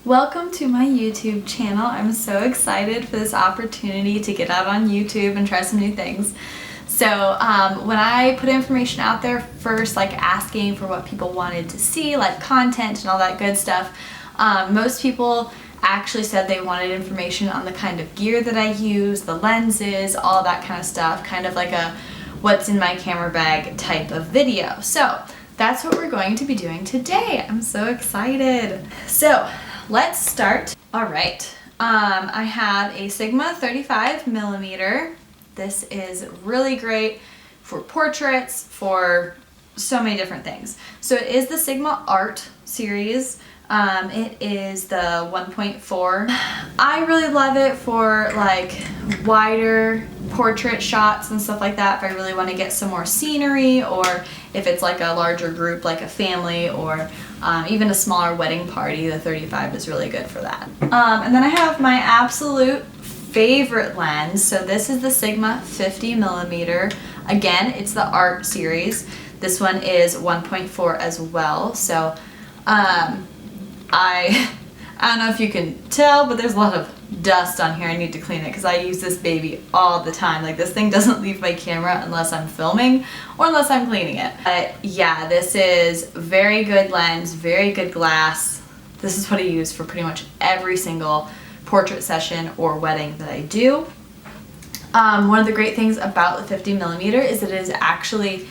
Welcome to my YouTube channel. I'm so excited for this opportunity to get out on YouTube and try some new things. So when I put information out there first, like asking for what people wanted to see, like content and all that good stuff, most people actually said they wanted information on the kind of gear that I use, the lenses, all that kind of stuff, kind of like a what's in my camera bag type of video. So that's what we're going to be doing today. I'm so excited. So let's start. All right, I have a Sigma 35mm. This is really great for portraits, for so many different things. So it is the Sigma Art series. It is the 1.4. I really love it for like wider portrait shots and stuff like that. If I really want to get some more scenery, or if it's like a larger group, like a family, or even a smaller wedding party, the 35 is really good for that. And then I have my absolute favorite lens. So this is the Sigma 50mm. Again, it's the Art series. This one is 1.4 as well. So I don't know if you can tell, but there's a lot of dust on here. I need to clean it because I use this baby all the time. Like, this thing doesn't leave my camera unless I'm filming or unless I'm cleaning it. But yeah, this is very good lens, very good glass. This is what I use for pretty much every single portrait session or wedding that I do. One of the great things about the 50mm is that it is actually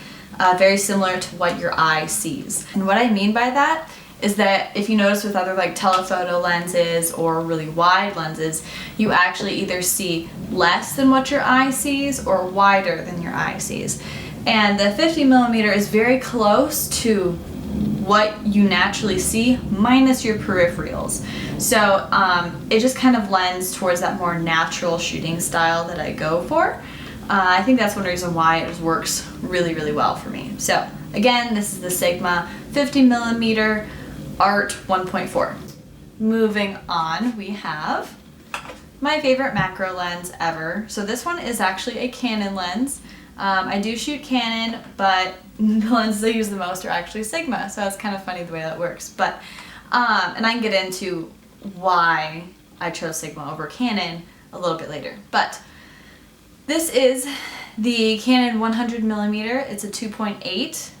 very similar to what your eye sees. And what I mean by that is that if you notice with other like telephoto lenses or really wide lenses, you actually either see less than what your eye sees or wider than your eye sees. And the 50mm is very close to what you naturally see minus your peripherals. So it just kind of lends towards that more natural shooting style that I go for. I think that's one reason why it works really, really well for me. So again, this is the Sigma 50mm Art 1.4. Moving on, we have my favorite macro lens ever. So this one is actually a Canon lens. I do shoot Canon, but the lenses I use the most are actually Sigma, so it's kind of funny the way that works. But and I can get into why I chose Sigma over Canon a little bit later. But this is the Canon 100mm. It's a 2.8.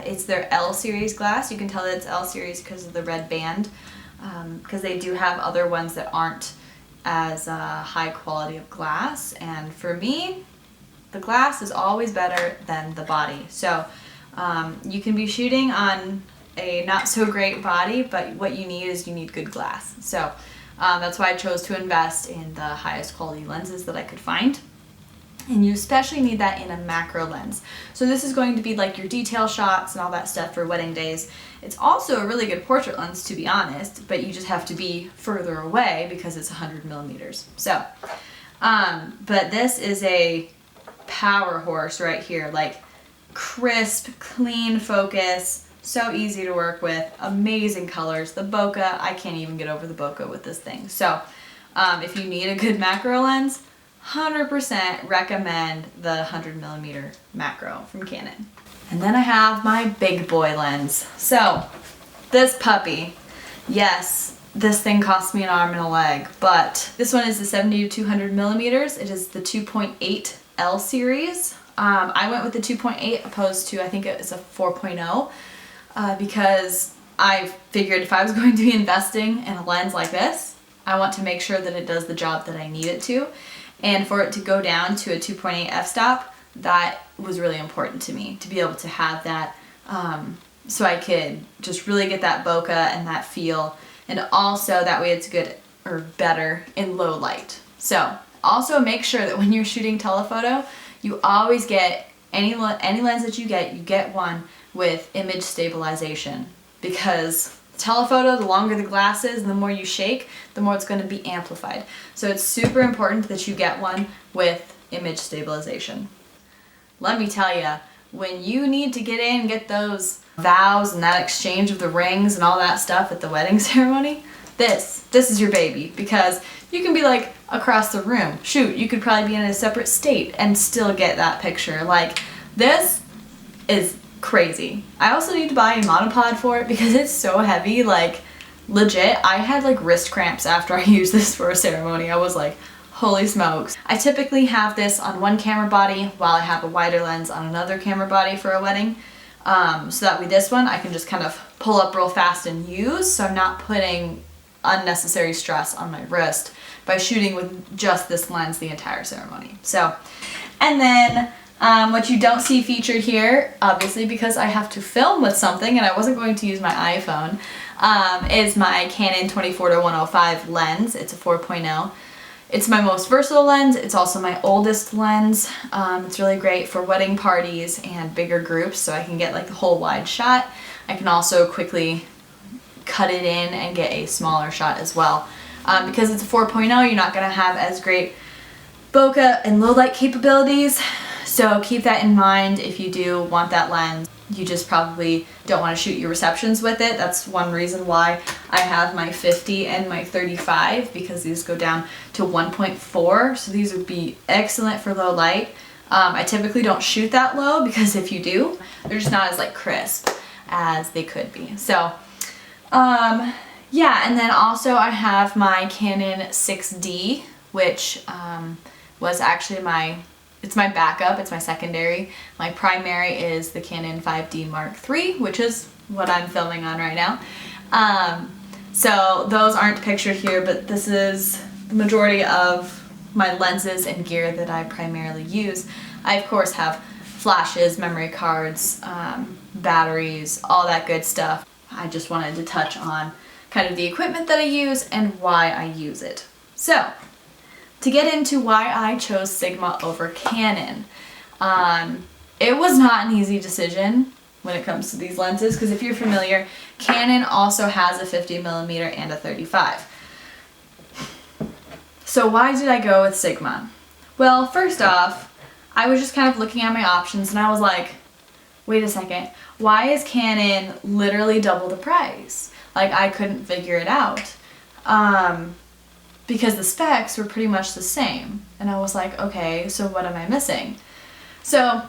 It's their L series glass. You can tell that it's L series because of the red band, because they do have other ones that aren't as high quality of glass. And for me, the glass is always better than the body. So you can be shooting on a not so great body, but what you need is you need good glass. So that's why I chose to invest in the highest quality lenses that I could find. And you especially need that in a macro lens. So this is going to be like your detail shots and all that stuff for wedding days. It's also a really good portrait lens, to be honest, but you just have to be further away because it's 100mm. So, but this is a power horse right here, like crisp, clean focus, so easy to work with, amazing colors. The bokeh, I can't even get over the bokeh with this thing. So if you need a good macro lens, 100% recommend the 100mm macro from Canon. And then I have my big boy lens. So this puppy, yes, this thing cost me an arm and a leg, but this one is the 70 to 200mm. It is the 2.8 L series. I went with the 2.8 opposed to, I think it is a 4.0, because I figured if I was going to be investing in a lens like this, I want to make sure that it does the job that I need it to. And for it to go down to a 2.8 f-stop, that was really important to me, to be able to have that, so I could just really get that bokeh and that feel, and also that way it's good or better in low light. So also make sure that when you're shooting telephoto, you always get any lens that you get one with image stabilization, because telephoto, the longer the glass is and the more you shake, the more it's going to be amplified. So it's super important that you get one with image stabilization. Let me tell you, when you need to get in and get those vows and that exchange of the rings and all that stuff at the wedding ceremony, this is your baby, because you can be like across the room. Shoot, you could probably be in a separate state and still get that picture. Like, this is crazy. I also need to buy a monopod for it because it's so heavy. Like, legit, I had like wrist cramps after I used this for a ceremony. I was like, holy smokes. I typically have this on one camera body while I have a wider lens on another camera body for a wedding. So that with this one, I can just kind of pull up real fast and use, so I'm not putting unnecessary stress on my wrist by shooting with just this lens the entire ceremony. So, and then what you don't see featured here, obviously because I have to film with something and I wasn't going to use my iPhone, is my Canon 24-105 lens. It's a 4.0. It's my most versatile lens. It's also my oldest lens. It's really great for wedding parties and bigger groups, so I can get like the whole wide shot. I can also quickly cut it in and get a smaller shot as well. Because it's a 4.0, you're not going to have as great bokeh and low light capabilities, so keep that in mind if you do want that lens. You just probably don't want to shoot your receptions with it. That's one reason why I have my 50 and my 35, because these go down to 1.4, so these would be excellent for low light. I typically don't shoot that low because if you do, they're just not as like crisp as they could be. So yeah, and then also I have my Canon 6D, which was actually it's my backup, it's my secondary. My primary is the Canon 5D Mark III, which is what I'm filming on right now. So those aren't pictured here, but this is the majority of my lenses and gear that I primarily use. I of course have flashes, memory cards, batteries, all that good stuff. I just wanted to touch on kind of the equipment that I use and why I use it. So, to get into why I chose Sigma over Canon, it was not an easy decision when it comes to these lenses, because if you're familiar, Canon also has a 50mm and a 35. So why did I go with Sigma? Well, first off, I was just kind of looking at my options and I was like, wait a second, why is Canon literally double the price? Like, I couldn't figure it out. Because the specs were pretty much the same. And I was like, okay, so what am I missing? So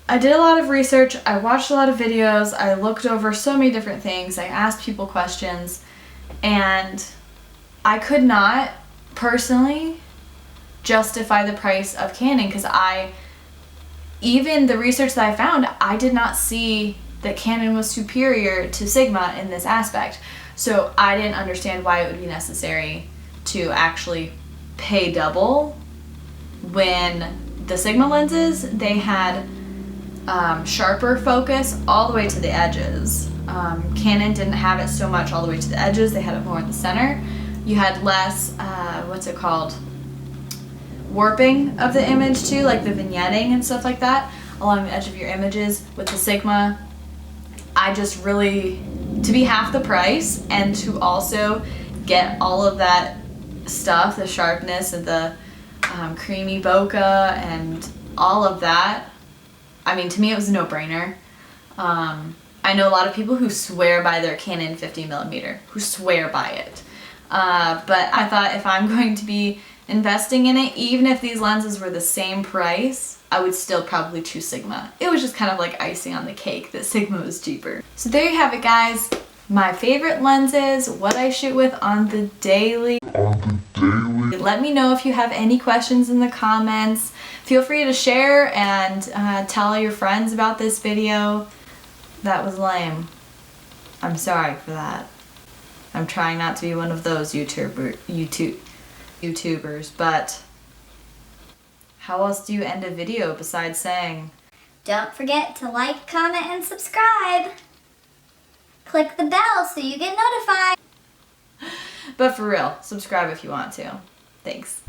I did a lot of research, I watched a lot of videos, I looked over so many different things, I asked people questions, and I could not personally justify the price of Canon, because even the research that I found, I did not see that Canon was superior to Sigma in this aspect. So I didn't understand why it would be necessary to actually pay double when the Sigma lenses, they had sharper focus all the way to the edges. Canon didn't have it so much all the way to the edges, they had it more in the center. You had less, what's it called, warping of the image too, like the vignetting and stuff like that along the edge of your images. With the Sigma, I just really, to be half the price and to also get all of that stuff, the sharpness and the creamy bokeh and all of that, I mean, to me it was a no-brainer. I know a lot of people who swear by their Canon 50mm, who swear by it. But I thought if I'm going to be investing in it, even if these lenses were the same price, I would still probably choose Sigma. It was just kind of like icing on the cake that Sigma was cheaper. So there you have it, guys. My favorite lenses, what I shoot with on the daily. Let me know if you have any questions in the comments. Feel free to share and tell your friends about this video. That was lame. I'm sorry for that. I'm trying not to be one of those YouTubers, but how else do you end a video besides saying, don't forget to like, comment, and subscribe. Click the bell so you get notified. But for real, subscribe if you want to. Thanks.